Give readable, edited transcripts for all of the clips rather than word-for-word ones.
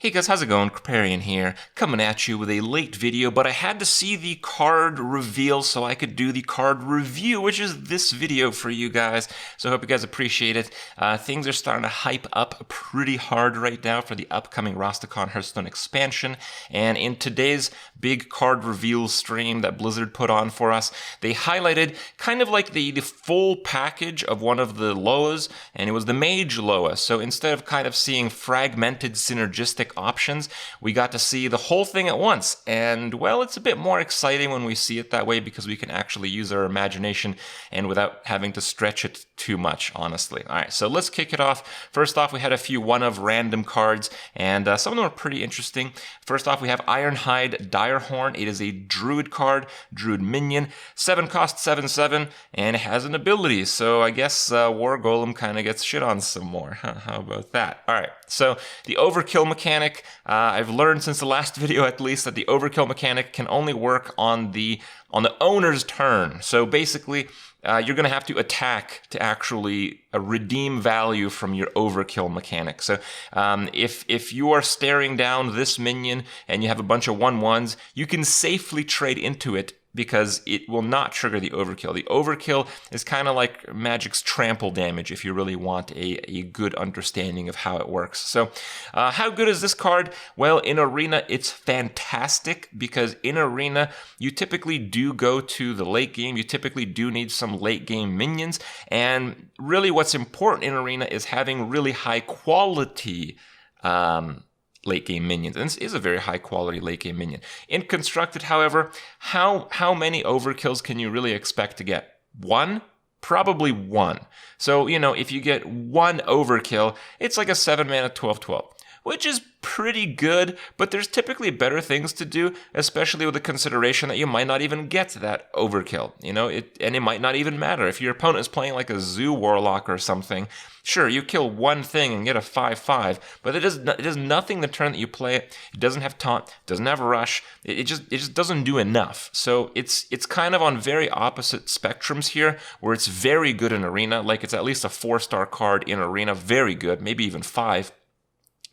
Hey guys, how's it going? Kripparrian here, coming at you with a late video, but I had to see the card reveal so I could do the card review, which is this video for you guys. So I hope you guys appreciate it. Things are starting to hype up pretty hard right now for the upcoming Rastakhan Hearthstone expansion, and in today's big card reveal stream that Blizzard put on for us, they highlighted kind of like the full package of one of the Alohas, and it was the Mage Aloha. So instead of kind of seeing fragmented synergistic options, we got to see the whole thing at once, and well, it's a bit more exciting when we see it that way because we can actually use our imagination and without having to stretch it too much, honestly. Alright, so let's kick it off. First off, we had a few one-of random cards, and some of them are pretty interesting. First off, we have Ironhide Direhorn. It is a Druid card, Druid minion, 7 cost, 7/7, and it has an ability, so I guess War Golem kind of gets shit on some more. How about that? Alright, so the overkill mechanic, I've learned since the last video at least that the overkill mechanic can only work on the owner's turn. So basically, you're going to have to attack to actually redeem value from your overkill mechanic. So if you are staring down this minion and you have a bunch of 1/1s, you can safely trade into it because it will not trigger the overkill. The overkill is kind of like Magic's trample damage if you really want a good understanding of how it works. So how good is this card? Well, in Arena, it's fantastic because in Arena, you typically do go to the late game. You typically do need some late game minions. And really what's important in Arena is having really high quality late game minions, and this is a very high quality late game minion. In Constructed, however, how many overkills can you really expect to get? One? Probably one. So, you know, if you get one overkill, it's like a 7-mana 12/12, which is pretty good, but there's typically better things to do, especially with the consideration that you might not even get that overkill, you know, and it might not even matter. If your opponent is playing like a Zoo Warlock or something, sure, you kill one thing and get a 5/5, but it does nothing the turn that you play it. It doesn't have Taunt, doesn't have Rush, it just doesn't do enough. So it's kind of on very opposite spectrums here, where it's very good in Arena, like it's at least a 4-star card in Arena, very good, maybe even 5.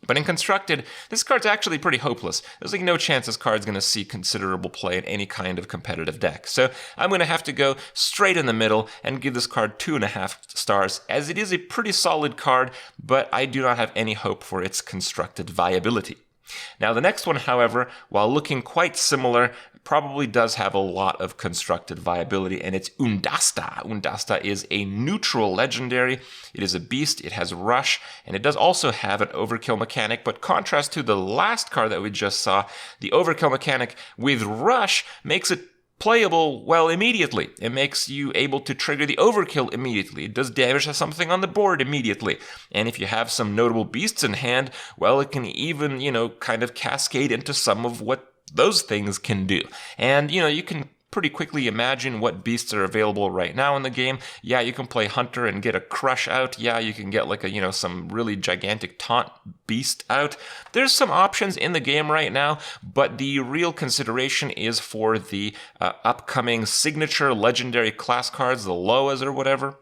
But in Constructed, this card's actually pretty hopeless. There's like no chance this card's going to see considerable play in any kind of competitive deck. So I'm going to have to go straight in the middle and give this card 2.5 stars, as it is a pretty solid card, but I do not have any hope for its Constructed viability. Now the next one, however, while looking quite similar, probably does have a lot of Constructed viability, and it's Undasta. Undasta is a neutral legendary. It is a beast, it has Rush, and it does also have an overkill mechanic, but contrast to the last card that we just saw, the overkill mechanic with Rush makes it playable, well, immediately. It makes you able to trigger the overkill immediately. It does damage to something on the board immediately. And if you have some notable beasts in hand, well, it can even, you know, kind of cascade into some of what those things can do. And, you know, you can pretty quickly imagine what beasts are available right now in the game. Yeah, you can play Hunter and get a Crush out. Yeah, you can get like a, you know, some really gigantic Taunt beast out. There's some options in the game right now, but the real consideration is for the upcoming signature legendary class cards, the Alohas or whatever.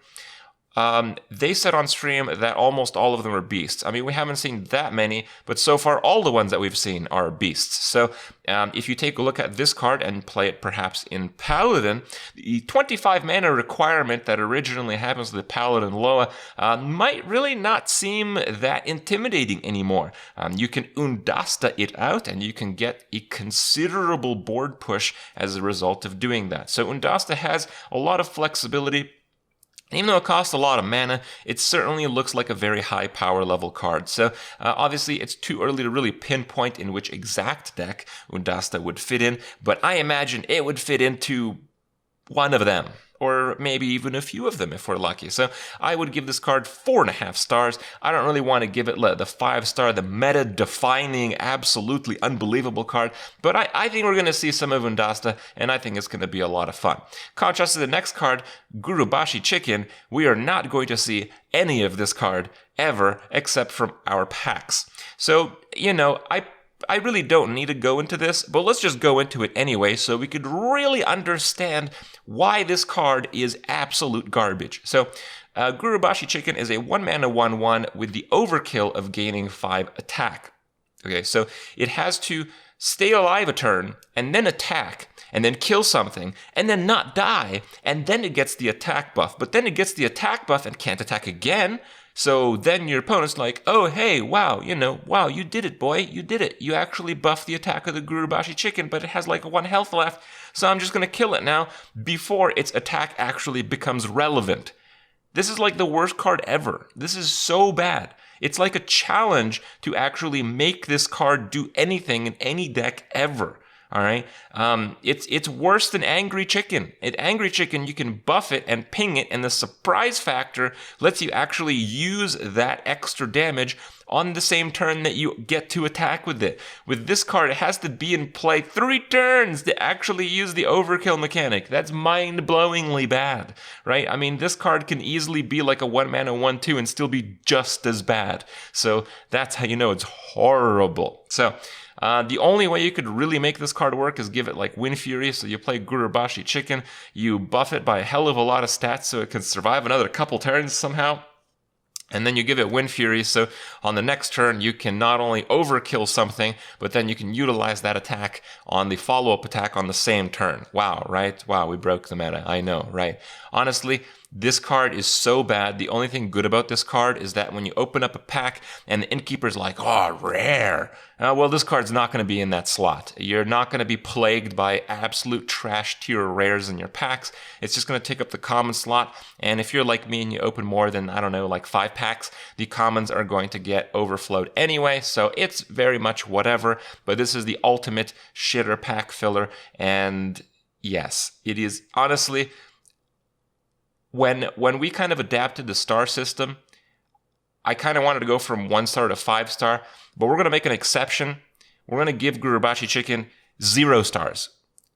They said on stream that almost all of them are beasts. I mean, we haven't seen that many, but so far all the ones that we've seen are beasts. So if you take a look at this card and play it perhaps in Paladin, the 25 mana requirement that originally happens to the Paladin Aloha might really not seem that intimidating anymore. You can Undasta it out, and you can get a considerable board push as a result of doing that. So Undasta has a lot of flexibility. Even though it costs a lot of mana, it certainly looks like a very high power level card. So obviously it's too early to really pinpoint in which exact deck Undasta would fit in, but I imagine it would fit into one of them, or maybe even a few of them if we're lucky. So I would give this card 4.5 stars. I don't really want to give it the 5-star, the meta-defining, absolutely unbelievable card, but I think we're going to see some of Undasta, and I think it's going to be a lot of fun. Contrast to the next card, Gurubashi Chicken, we are not going to see any of this card ever except from our packs. So, you know, I really don't need to go into this, but let's just go into it anyway so we could really understand why this card is absolute garbage. So, Gurubashi Chicken is a 1-mana 1/1 with the overkill of gaining 5 attack. Okay, so it has to stay alive a turn, and then attack, and then kill something, and then not die, and then it gets the attack buff. But then it gets the attack buff and can't attack again. So then your opponent's like, oh, hey, wow, wow, you did it, boy, you did it. You actually buffed the attack of the Gurubashi chicken, but it has like 1 health left, so I'm just going to kill it now before its attack actually becomes relevant. This is like the worst card ever. This is so bad. It's like a challenge to actually make this card do anything in any deck ever. All right, it's worse than Angry Chicken. At Angry Chicken, you can buff it and ping it, and the surprise factor lets you actually use that extra damage on the same turn that you get to attack with it. With this card, it has to be in play 3 turns to actually use the overkill mechanic. That's mind-blowingly bad, right? I mean, this card can easily be like a 1-mana 1/2 and still be just as bad. So that's how you know it's horrible. So the only way you could really make this card work is give it like Wind Fury. So you play Gurubashi Chicken, you buff it by a hell of a lot of stats so it can survive another couple turns somehow. And then you give it Wind Fury, so on the next turn you can not only overkill something, but then you can utilize that attack on the follow-up attack on the same turn. Wow, right? Wow, we broke the meta. I know, right? Honestly, this card is so bad. The only thing good about this card is that when you open up a pack and the Innkeeper's like, oh, rare. Well, this card's not going to be in that slot. You're not going to be plagued by absolute trash tier rares in your packs. It's just going to take up the common slot. And if you're like me and you open more than, I don't know, like 5 packs, the commons are going to get overflowed anyway. So it's very much whatever. But this is the ultimate shitter pack filler. And yes, it is honestly... When we kind of adapted the star system, I kind of wanted to go from 1-star to 5-star, but we're going to make an exception. We're going to give Gurubashi Chicken 0 stars,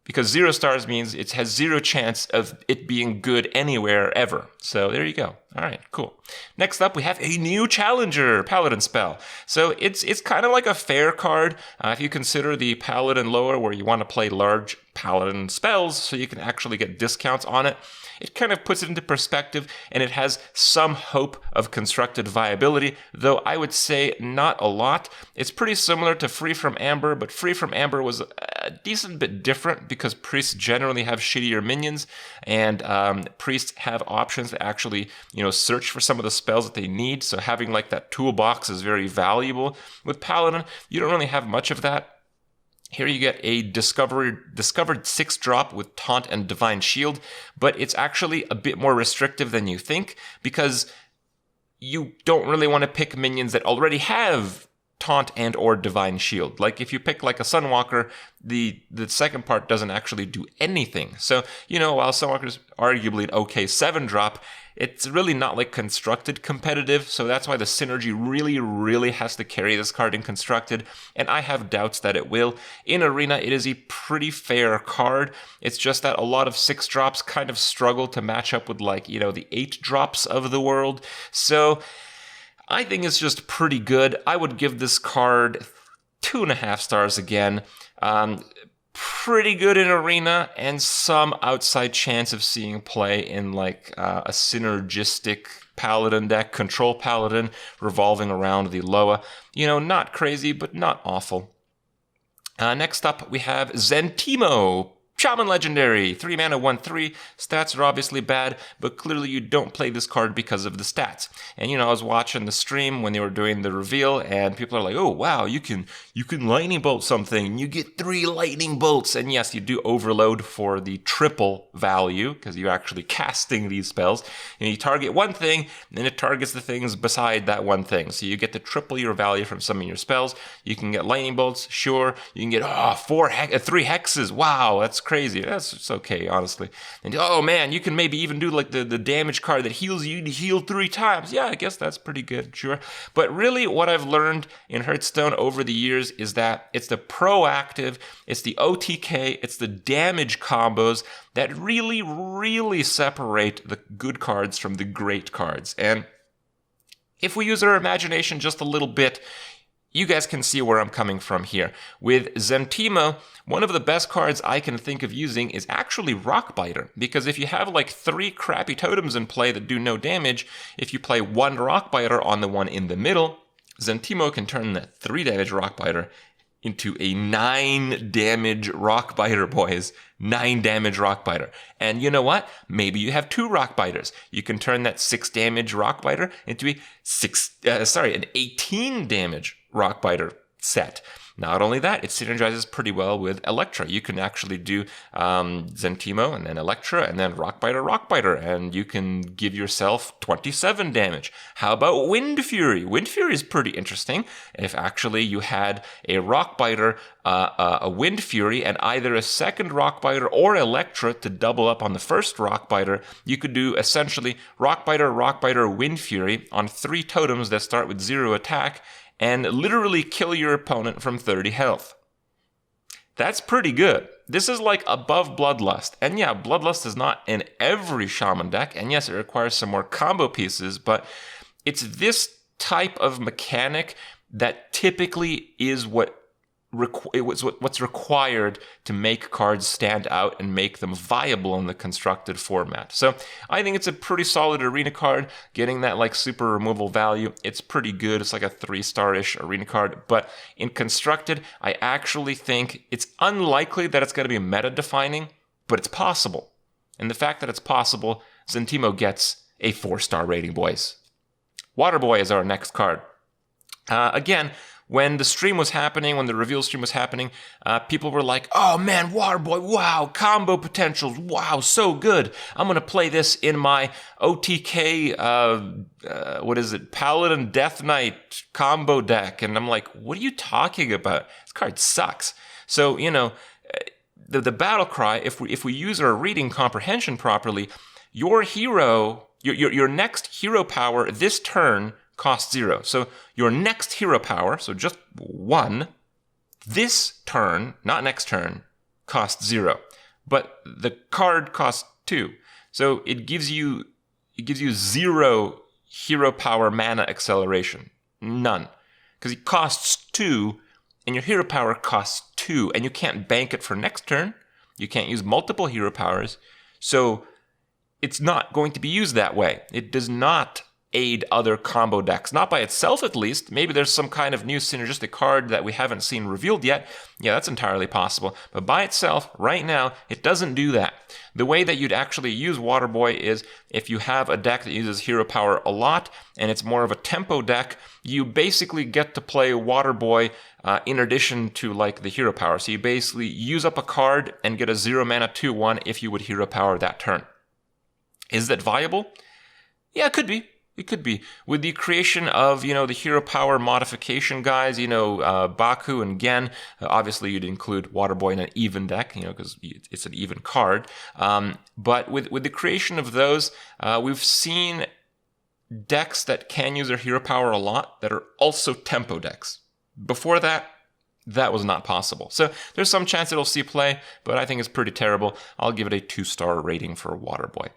because 0 stars means it has 0 chance of it being good anywhere ever. So there you go. All right, cool. Next up, we have a new challenger, Paladin spell. So it's kind of like a fair card if you consider the Paladin lower where you want to play large Paladin spells so you can actually get discounts on it. It kind of puts it into perspective, and it has some hope of constructed viability, though I would say not a lot. It's pretty similar to Free from Amber, but Free from Amber was a decent bit different because priests generally have shittier minions, and priests have options to actually, search for some of the spells that they need, so having like that toolbox is very valuable. With Paladin, you don't really have much of that. Here you get a discovered 6-drop with Taunt and Divine Shield, but it's actually a bit more restrictive than you think because you don't really want to pick minions that already have Taunt and or Divine Shield. Like if you pick like a Sunwalker, the second part doesn't actually do anything. So, while Sunwalker's arguably an okay 7-drop, it's really not like constructed competitive, so that's why the synergy really, really has to carry this card in constructed, and I have doubts that it will. In Arena, it is a pretty fair card. It's just that a lot of 6-drops kind of struggle to match up with like, the 8-drops of the world. So I think it's just pretty good. I would give this card 2.5 stars again. Pretty good in Arena, and some outside chance of seeing play in like a synergistic Paladin deck, Control Paladin, revolving around the Aloha. Not crazy, but not awful. Next up, we have Zentyr Shaman Legendary, 3-mana 1/3. Stats are obviously bad, but clearly you don't play this card because of the stats. And I was watching the stream when they were doing the reveal, and people are like, "Oh wow, you can lightning bolt something, and you get 3 lightning bolts." And yes, you do overload for the triple value because you're actually casting these spells. And you target one thing, and it targets the things beside that one thing. So you get to triple your value from some of your spells. You can get lightning bolts, sure. You can get 3 hexes. Wow, that's crazy. It's okay, honestly. And oh man, you can maybe even do like the damage card that heals you to heal 3 times. Yeah, I guess that's pretty good, sure. But really what I've learned in Hearthstone over the years is that it's the proactive, it's the OTK, it's the damage combos that really, really separate the good cards from the great cards. And if we use our imagination just a little bit, you guys can see where I'm coming from here. With Zentyr, one of the best cards I can think of using is actually Rockbiter, because if you have like 3 crappy totems in play that do no damage, if you play 1 Rockbiter on the one in the middle, Zentyr can turn that 3 damage Rockbiter into a 9 damage Rockbiter, boys. 9 damage Rockbiter. And you know what? Maybe you have 2 Rockbiters. You can turn that 6 damage Rockbiter into an 18 damage Rockbiter set. Not only that, it synergizes pretty well with Electra. You can actually do Zentyr and then Electra and then Rockbiter, and you can give yourself 27 damage. How about Wind Fury? Wind Fury is pretty interesting. If actually you had a Rockbiter, a Wind Fury, and either a second Rockbiter or Electra to double up on the first Rockbiter, you could do essentially Rockbiter, Wind Fury on 3 totems that start with 0 attack, and literally kill your opponent from 30 health. That's pretty good. This is like above Bloodlust. And yeah, Bloodlust is not in every Shaman deck, and yes, it requires some more combo pieces, but it's this type of mechanic that typically is what's required to make cards stand out and make them viable in the constructed format. So I think it's a pretty solid arena card. Getting that like super removal value, it's pretty good. It's like a 3-star-ish arena card. But in constructed, I actually think it's unlikely that it's going to be meta defining, but it's possible. And the fact that it's possible, Zentyr gets a 4-star rating, boys. Waterboy is our next card. Again, when the stream was happening, when the reveal stream was happening, people were like, oh man, Waterboy, wow, combo potentials, wow, so good. I'm going to play this in my OTK, Paladin Death Knight combo deck. And I'm like, what are you talking about? This card sucks. So, you know, the Battlecry, if we use our reading comprehension properly, your hero, your next hero power this turn costs 0. So your next hero power, so just 1, this turn, not next turn, costs 0. But the card costs 2. So it gives you 0 hero power mana acceleration. None. Because it costs 2, and your hero power costs 2, and you can't bank it for next turn. You can't use multiple hero powers. So it's not going to be used that way. It does not aid other combo decks. Not by itself, at least. Maybe there's some kind of new synergistic card that we haven't seen revealed yet. Yeah, that's entirely possible. But by itself, right now, it doesn't do that. The way that you'd actually use Waterboy is if you have a deck that uses hero power a lot, and it's more of a tempo deck, you basically get to play Waterboy in addition to like the hero power. So you basically use up a card and get a 0 mana 2/1 if you would hero power that turn. Is that viable? Yeah, it could be. It could be. With the creation of, the hero power modification guys, Baku and Gen, obviously you'd include Waterboy in an even deck, because it's an even card. But with the creation of those, we've seen decks that can use their hero power a lot that are also tempo decks. Before that was not possible. So there's some chance it'll see play, but I think it's pretty terrible. I'll give it a 2-star rating for Waterboy.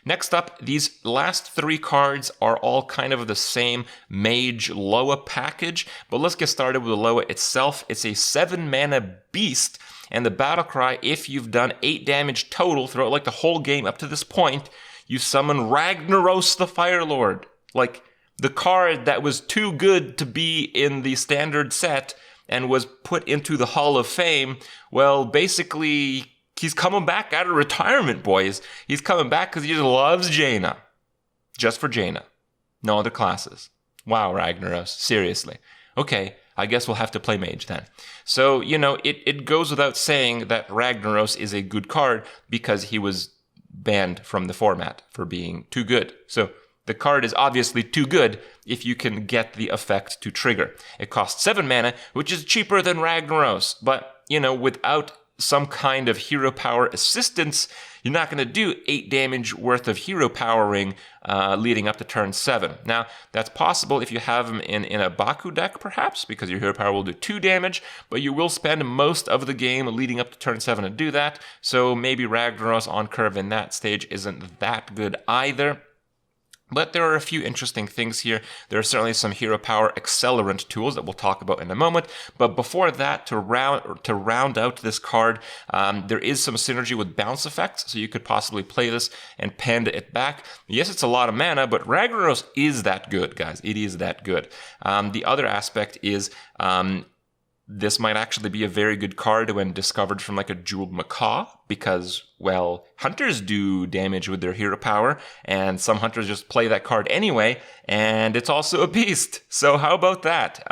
Next up, these last 3 cards are all kind of the same Mage Loa package, but let's get started with the Loa itself. It's a 7-mana beast, and the Battlecry, if you've done 8 damage total throughout like the whole game up to this point, you summon Ragnaros the Firelord. Like, the card that was too good to be in the standard set and was put into the Hall of Fame, well, basically he's coming back out of retirement, boys. He's coming back because he just loves Jaina. Just for Jaina. No other classes. Wow, Ragnaros. Seriously. Okay, I guess we'll have to play Mage then. So, it goes without saying that Ragnaros is a good card because he was banned from the format for being too good. So the card is obviously too good if you can get the effect to trigger. It costs 7 mana, which is cheaper than Ragnaros. But, without some kind of hero power assistance, you're not going to do 8 damage worth of hero powering leading up to turn 7. Now, that's possible if you have him in a Baku deck, perhaps, because your hero power will do 2 damage, but you will spend most of the game leading up to turn 7 to do that, so maybe Ragnaros on curve in that stage isn't that good either. But there are a few interesting things here. There are certainly some hero power accelerant tools that we'll talk about in a moment. But before that, to round out this card, there is some synergy with bounce effects. So you could possibly play this and panda it back. Yes, it's a lot of mana, but Ragnaros is that good, guys. It is that good. The other aspect is this might actually be a very good card when discovered from like a Jeweled Macaw because, well, hunters do damage with their hero power, and some hunters just play that card anyway, and it's also a beast. So how about that?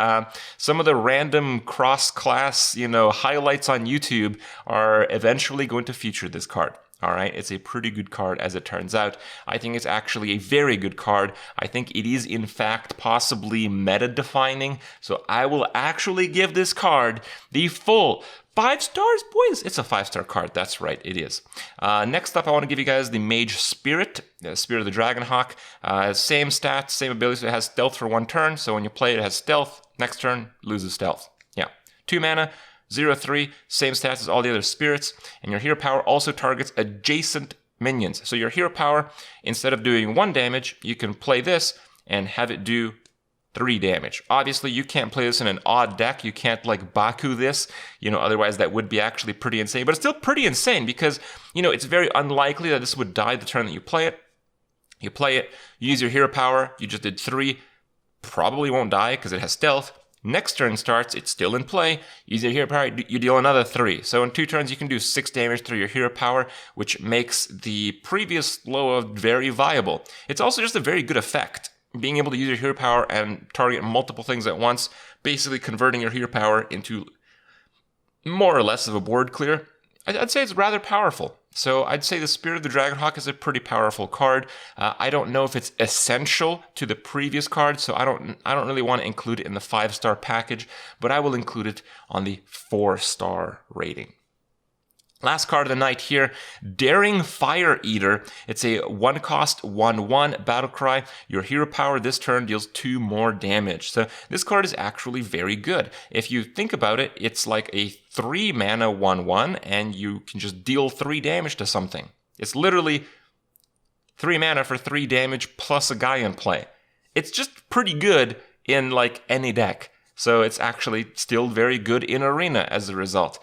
Some of the random cross-class, highlights on YouTube are eventually going to feature this card. All right, it's a pretty good card as it turns out. I think it's actually a very good card. I think it is, in fact, possibly meta-defining. So I will actually give this card the full 5 stars, boys. It's a 5-star card. That's right, it is. Next up, I want to give you guys the Mage Spirit, Spirit of the Dragonhawk. Same stats, same abilities. So it has stealth for 1 turn. So when you play it, it has stealth. Next turn, loses stealth. Yeah, 2 mana. 0/3, same stats as all the other spirits, and your hero power also targets adjacent minions. So your hero power, instead of doing 1 damage, you can play this and have it do 3 damage. Obviously, you can't play this in an odd deck. You can't like Baku this, otherwise that would be actually pretty insane. But it's still pretty insane because, it's very unlikely that this would die the turn that you play it. You play it, you use your hero power, you just did 3, probably won't die because it has stealth. Next turn starts, it's still in play. Use your hero power, you deal another 3. So in 2 turns, you can do 6 damage through your hero power, which makes the previous Loa very viable. It's also just a very good effect. Being able to use your hero power and target multiple things at once, basically converting your hero power into more or less of a board clear. I'd say it's rather powerful. So I'd say the Spirit of the Dragonhawk is a pretty powerful card. I don't know if it's essential to the previous card, so I don't really want to include it in the 5-star package, but I will include it on the 4-star rating. Last card of the night here, Daring Fireeater. It's a 1-cost 1/1 Battlecry. Your hero power this turn deals 2 more damage. So this card is actually very good. If you think about it, it's like a 3 mana 1/1, and you can just deal 3 damage to something. It's literally 3 mana for 3 damage plus a guy in play. It's just pretty good in like any deck. So it's actually still very good in Arena as a result.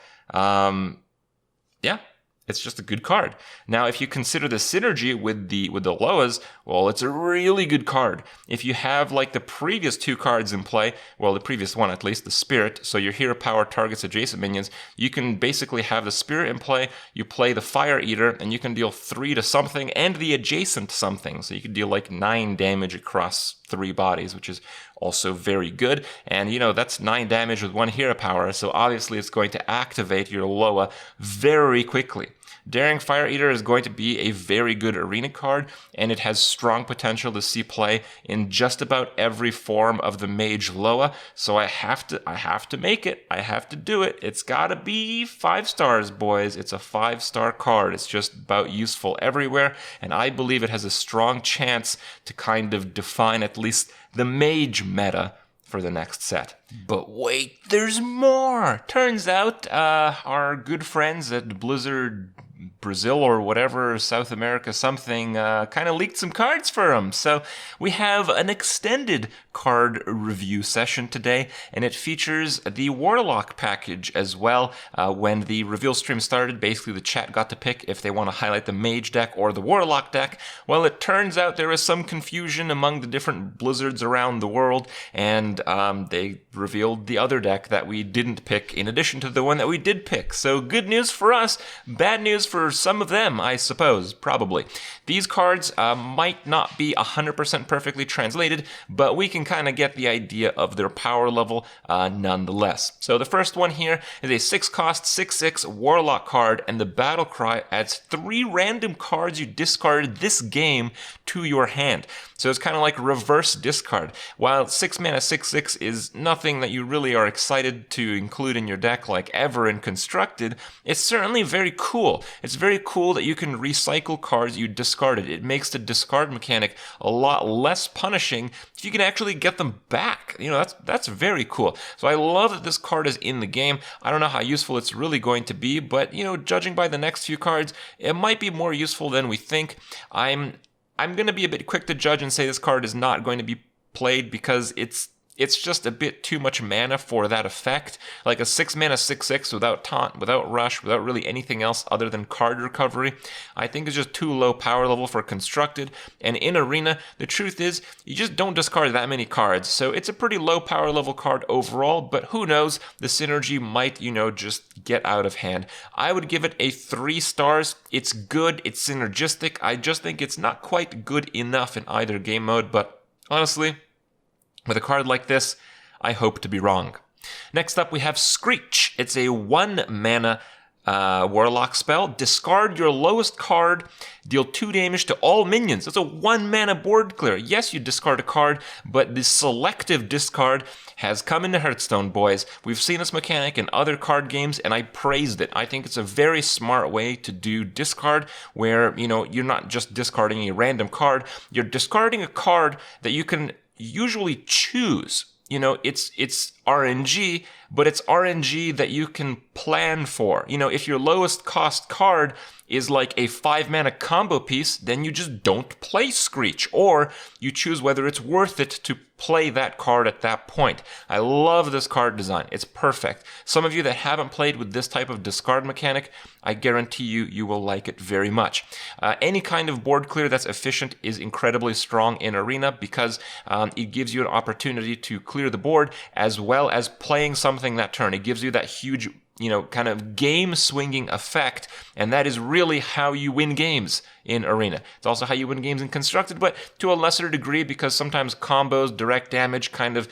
Yeah, it's just a good card. Now, if you consider the synergy with the Loas, well, it's a really good card. If you have like the previous 2 cards in play, well, the previous one at least, the Spirit, so your hero power targets adjacent minions, you can basically have the Spirit in play, you play the Fireeater, and you can deal 3 to something and the adjacent something. So you can deal like 9 damage across 3 bodies, which is also very good. And that's 9 damage with 1 hero power, so obviously it's going to activate your Loa very quickly. Daring Fireeater is going to be a very good arena card, and it has strong potential to see play in just about every form of the Mage Loa, so I have to make it. I have to do it. It's gotta be 5 stars, boys. It's a 5-star card. It's just about useful everywhere, and I believe it has a strong chance to kind of define at least the Mage meta for the next set. But wait, there's more! Turns out our good friends at Blizzard Brazil or whatever, South America something, kind of leaked some cards for them. So we have an extended card review session today, and it features the Warlock package as well. When the reveal stream started, basically the chat got to pick if they want to highlight the Mage deck or the Warlock deck. Well, it turns out there was some confusion among the different Blizzards around the world, and they revealed the other deck that we didn't pick in addition to the one that we did pick. So good news for us, bad news for some of them, I suppose, probably. These cards might not be 100% perfectly translated, but we can kind of get the idea of their power level nonetheless. So the first one here is a 6-cost 6/6 Warlock card, and the Battlecry adds 3 random cards you discarded this game to your hand. So it's kind of like reverse discard. While 6 mana 6/6 is nothing that you really are excited to include in your deck like ever in Constructed, it's certainly very cool. It's very cool that you can recycle cards you discarded. It makes the discard mechanic a lot less punishing if you can actually get them back. That's very cool. So I love that this card is in the game. I don't know how useful it's really going to be, but judging by the next few cards, it might be more useful than we think. I'm I'm going to be a bit quick to judge and say this card is not going to be played because it's just a bit too much mana for that effect. Like a 6 mana 6/6 without Taunt, without Rush, without really anything else other than card recovery, I think is just too low power level for Constructed. And in Arena, the truth is, you just don't discard that many cards. So it's a pretty low power level card overall, but who knows, the synergy might, just get out of hand. I would give it a 3 stars. It's good, it's synergistic. I just think it's not quite good enough in either game mode, but honestly, with a card like this, I hope to be wrong. Next up, we have Screech. It's a 1 mana Warlock spell. Discard your lowest card, deal 2 damage to all minions. It's a 1 mana board clear. Yes, you discard a card, but the selective discard has come into Hearthstone, boys. We've seen this mechanic in other card games, and I praised it. I think it's a very smart way to do discard, where, you're not just discarding a random card, you're discarding a card that you can usually choose. It's RNG, but it's RNG that you can plan for. If your lowest cost card is like a 5 mana combo piece, then you just don't play Screech, or you choose whether it's worth it to play that card at that point. I love this card design. It's perfect. Some of you that haven't played with this type of discard mechanic, I guarantee you will like it very much. Any kind of board clear that's efficient is incredibly strong in Arena because it gives you an opportunity to clear the board as well as playing something that turn. It gives you that huge kind of game-swinging effect, and that is really how you win games in Arena. It's also how you win games in Constructed, but to a lesser degree because sometimes combos, direct damage kind of,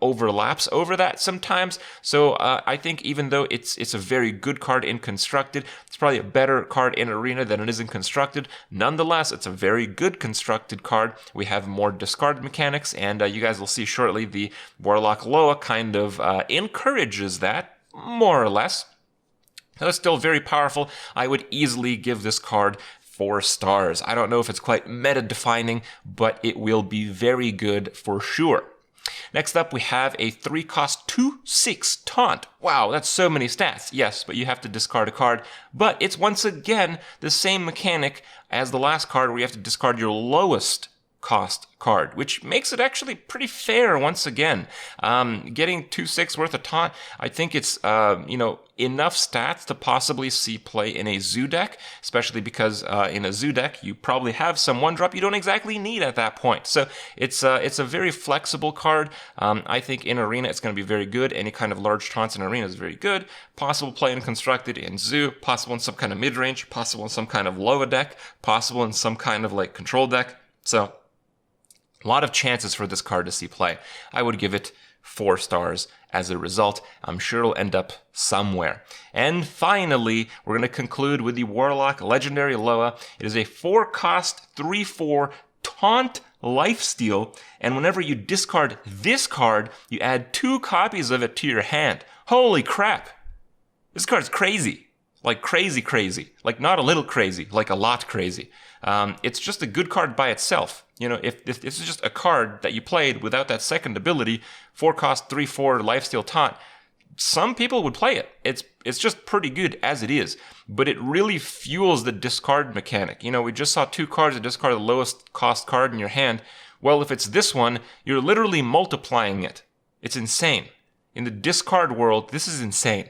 overlaps over that sometimes. So I think even though it's a very good card in Constructed, it's probably a better card in Arena than it is in Constructed. Nonetheless, it's a very good Constructed card. We have more discard mechanics, and you guys will see shortly the Warlock Aloha kind of encourages that, more or less. So it's still very powerful. I would easily give this card 4 stars. I don't know if it's quite meta-defining, but it will be very good for sure. Next up, we have a 3-cost 2/6 Taunt. Wow, that's so many stats. Yes, but you have to discard a card. But it's once again the same mechanic as the last card where you have to discard your lowest cost card, which makes it actually pretty fair once again. Getting 2/6 worth of Taunt, I think it's, enough stats to possibly see play in a zoo deck, especially because in a zoo deck, you probably have some 1-drop you don't exactly need at that point. So it's a very flexible card. I think in Arena, it's going to be very good. Any kind of large Taunts in Arena is very good. Possible play in Constructed, in zoo, possible in some kind of mid-range, possible in some kind of Aloha deck, possible in some kind of control deck. So a lot of chances for this card to see play. I would give it 4 stars as a result. I'm sure it'll end up somewhere. And finally, we're going to conclude with the Warlock Legendary Aloha. It is a 4-cost 3/4 Taunt lifesteal, and whenever you discard this card, you add 2 copies of it to your hand. Holy crap! This card's crazy. Like crazy. Like not a little crazy, like a lot crazy. It's just a good card by itself. If this is just a card that you played without that second ability, 4-cost 3/4 lifesteal Taunt, some people would play it. It's just pretty good as it is, but it really fuels the discard mechanic. We just saw 2 cards that discard the lowest cost card in your hand. Well, if it's this one, you're literally multiplying it. It's insane. In the discard world, this is insane.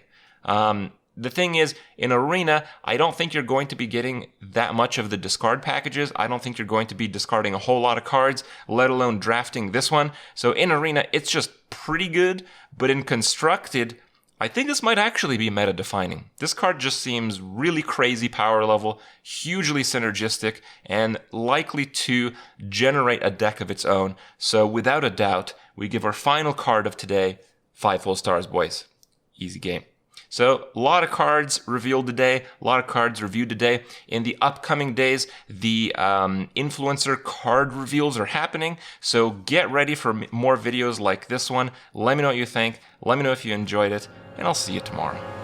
The thing is, in Arena, I don't think you're going to be getting that much of the discard packages. I don't think you're going to be discarding a whole lot of cards, let alone drafting this one. So in Arena, it's just pretty good. But in Constructed, I think this might actually be meta-defining. This card just seems really crazy power level, hugely synergistic, and likely to generate a deck of its own. So without a doubt, we give our final card of today 5 full stars, boys. Easy game. So a lot of cards revealed today, a lot of cards reviewed today. In the upcoming days, the influencer card reveals are happening. So get ready for more videos like this one. Let me know what you think. Let me know if you enjoyed it, and I'll see you tomorrow.